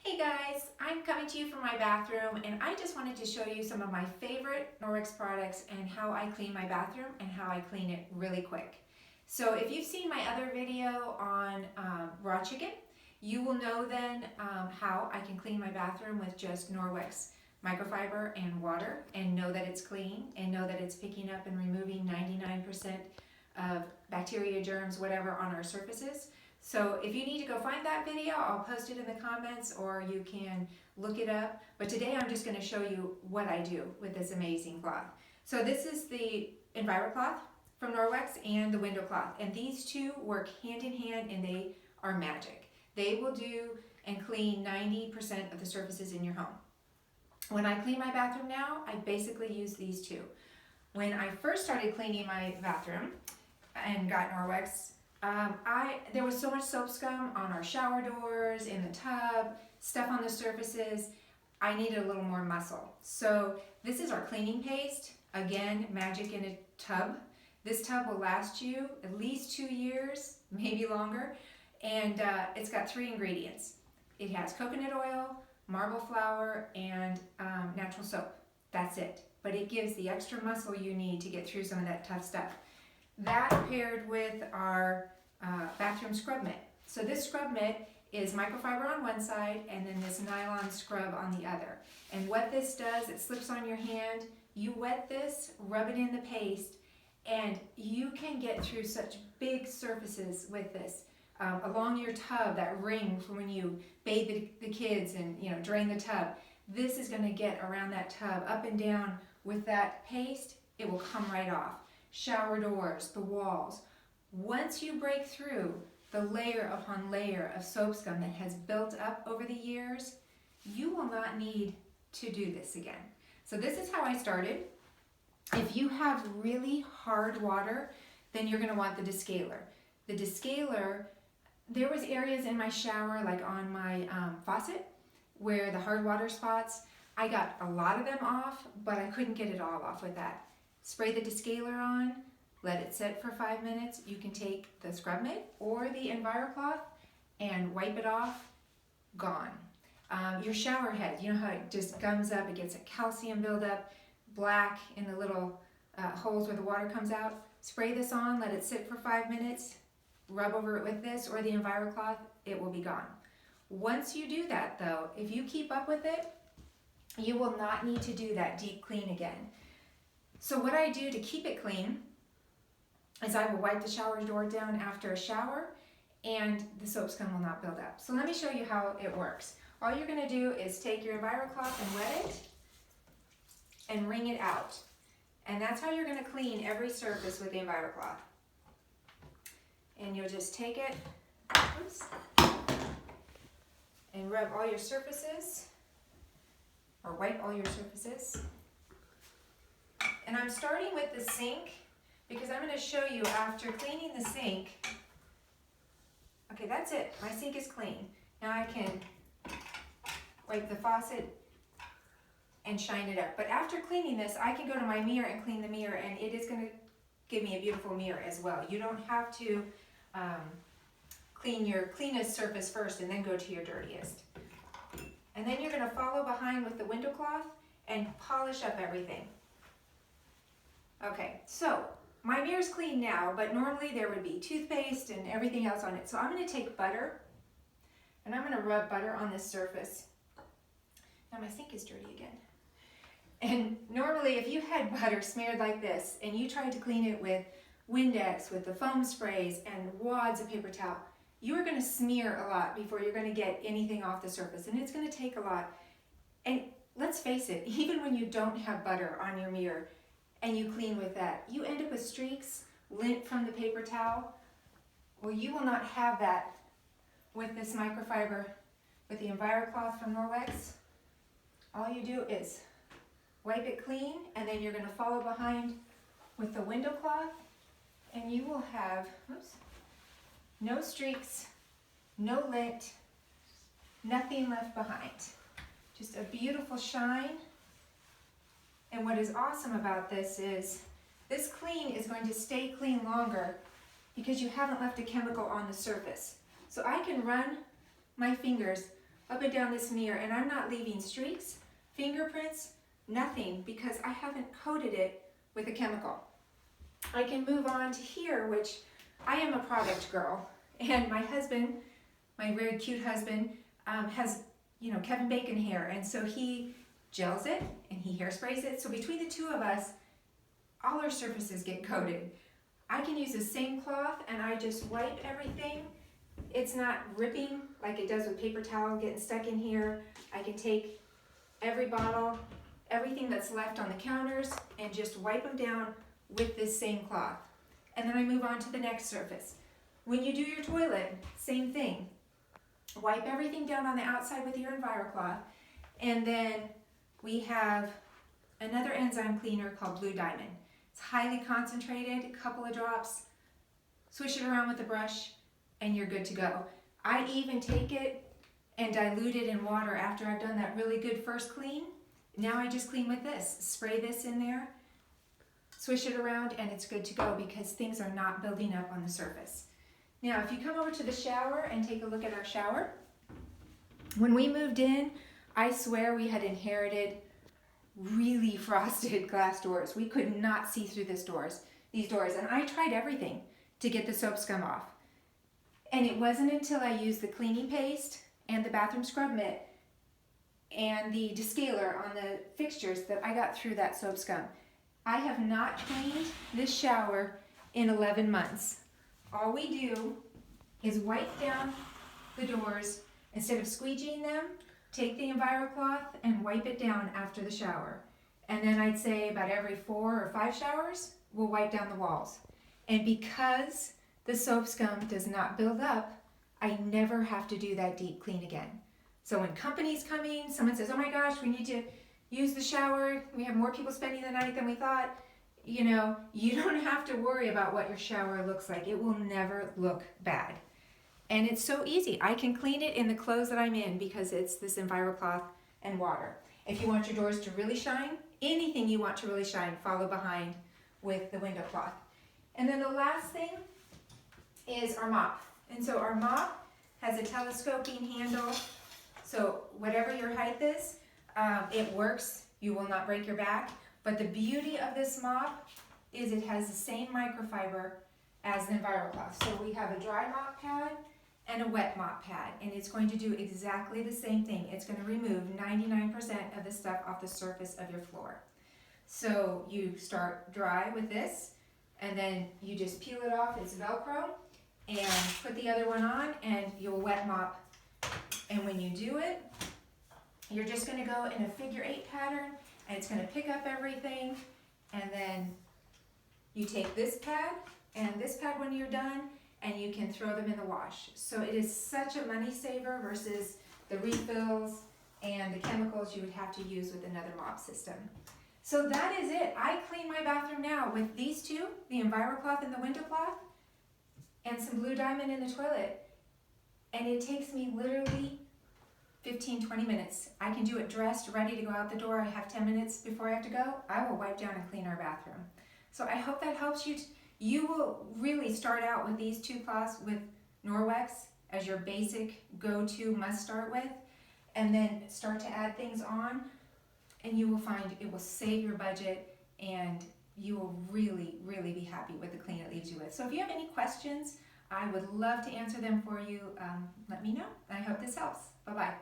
Hey guys, I'm coming to you from my bathroom and I just wanted to show you some of my favorite Norwex products and how I clean my bathroom and how I clean it really quick. So if you've seen my other video on raw chicken, you will know then how I can clean my bathroom with just Norwex microfiber and water and know that it's clean and know that it's picking up and removing 99% of bacteria, germs, whatever on our surfaces. So if you need to go find that video, I'll post it in the comments or you can look it up. But today I'm just going to show you what I do with this amazing cloth. So this is the EnviroCloth from Norwex and the window cloth. And these two work hand in hand and they are magic. They will do and clean 90% of the surfaces in your home. When I clean my bathroom now, I basically use these two. When I first started cleaning my bathroom and got Norwex, there was so much soap scum on our shower doors, in the tub, stuff on the surfaces. I needed a little more muscle. So this is our cleaning paste. Again, magic in a tub. This tub will last you at least 2 years, maybe longer. And it's got 3 ingredients. It has coconut oil, marble flour, and natural soap. That's it. But it gives the extra muscle you need to get through some of that tough stuff. That paired with our bathroom scrub mitt. So this scrub mitt is microfiber on one side and then this nylon scrub on the other. And what this does, it slips on your hand, you wet this, rub it in the paste, and you can get through such big surfaces with this. Along your tub, that ring from when you bathe the kids and drain the tub, this is going to get around that tub, up and down with that paste, it will come right off. Shower doors, the walls. Once you break through the layer upon layer of soap scum that has built up over the years, you will not need to do this again. So this is how I started. If you have really hard water, then you're going to want the Descaler. The Descaler, there was areas in my shower, like on my faucet, where the hard water spots, I got a lot of them off, but I couldn't get it all off with that. Spray the Descaler on, let it sit for 5 minutes. You can take the scrub mitt or the EnviroCloth and wipe it off, gone. Your shower head, you know how it just gums up, it gets a calcium buildup, black in the little holes where the water comes out. Spray this on, let it sit for 5 minutes, rub over it with this or the EnviroCloth, it will be gone. Once you do that though, if you keep up with it, you will not need to do that deep clean again. So what I do to keep it clean is I will wipe the shower door down after a shower and the soap scum will not build up. So let me show you how it works. All you're going to do is take your EnviroCloth and wet it and wring it out. And that's how you're going to clean every surface with the EnviroCloth. And you'll just take it and rub all your surfaces or wipe all your surfaces. And I'm starting with the sink because I'm going to show you after cleaning the sink. Okay, that's it. My sink is clean. Now I can wipe the faucet and shine it up. But after cleaning this, I can go to my mirror and clean the mirror and it is going to give me a beautiful mirror as well. You don't have to clean your cleanest surface first and then go to your dirtiest. And then you're going to follow behind with the window cloth and polish up everything. Okay, so my mirror's clean now, but normally there would be toothpaste and everything else on it. So I'm going to take butter and I'm going to rub butter on this surface. Now my sink is dirty again. And normally if you had butter smeared like this and you tried to clean it with Windex, with the foam sprays and wads of paper towel, you are going to smear a lot before you're going to get anything off the surface. And it's going to take a lot. And let's face it, even when you don't have butter on your mirror, and you clean with that, you end up with streaks, lint from the paper towel. Well, you will not have that with this microfiber, with the EnviroCloth from Norwex. All you do is wipe it clean, and then you're going to follow behind with the window cloth, and you will have no streaks, no lint, nothing left behind. Just a beautiful shine. And what is awesome about this is this clean is going to stay clean longer because you haven't left a chemical on the surface. So I can run my fingers up and down this mirror, and I'm not leaving streaks, fingerprints, nothing, because I haven't coated it with a chemical. I can move on to here, which I am a product girl, and my husband, my very cute husband, has, you know, Kevin Bacon hair, and so he gels it and he hairsprays it. So between the two of us, all our surfaces get coated. I can use the same cloth and I just wipe everything. It's not ripping like it does with paper towel getting stuck in here. I can take every bottle, everything that's left on the counters, and just wipe them down with this same cloth. And then I move on to the next surface. When you do your toilet, same thing. Wipe everything down on the outside with your EnviroCloth, and then we have another enzyme cleaner called Blue Diamond. It's highly concentrated, a couple of drops, swish it around with a brush, and you're good to go. I even take it and dilute it in water after I've done that really good first clean. Now I just clean with this. Spray this in there, swish it around, and it's good to go because things are not building up on the surface. Now, if you come over to the shower and take a look at our shower, when we moved in, I swear we had inherited really frosted glass doors. We could not see through these doors, and I tried everything to get the soap scum off. And it wasn't until I used the cleaning paste and the bathroom scrub mitt and the Descaler on the fixtures that I got through that soap scum. I have not cleaned this shower in 11 months. All we do is wipe down the doors. Instead of squeegeeing them, take the EnviroCloth and wipe it down after the shower. And then I'd say about every 4 or 5 showers, we'll wipe down the walls. And because the soap scum does not build up, I never have to do that deep clean again. So when companies come in, someone says, oh my gosh, we need to use the shower, we have more people spending the night than we thought, you know, you don't have to worry about what your shower looks like. It will never look bad. And it's so easy. I can clean it in the clothes that I'm in because it's this EnviroCloth and water. If you want your doors to really shine, anything you want to really shine, follow behind with the window cloth. And then the last thing is our mop. And so our mop has a telescoping handle. So whatever your height is, it works. You will not break your back. But the beauty of this mop is it has the same microfiber as the EnviroCloth. So we have a dry mop pad and a wet mop pad, and it's going to do exactly the same thing. It's going to remove 99% of the stuff off the surface of your floor. So you start dry with this, and then you just peel it off, it's Velcro, and put the other one on, and you'll wet mop. And when you do it, you're just going to go in a figure-8 pattern, and it's going to pick up everything, and then you take this pad and this pad when you're done, and you can throw them in the wash. So it is such a money saver versus the refills and the chemicals you would have to use with another mop system. So that is it. I clean my bathroom now with these two, the EnviroCloth and the window cloth, and some Blue Diamond in the toilet. And it takes me literally 15-20 minutes. I can do it dressed, ready to go out the door. I have 10 minutes before I have to go. I will wipe down and clean our bathroom. So I hope that helps you. You will really start out with these two cloths with Norwex as your basic go-to must start with, and then start to add things on, and you will find it will save your budget, and you will really, really be happy with the clean it leaves you with. So if you have any questions, I would love to answer them for you. Let me know. I hope this helps. Bye-bye.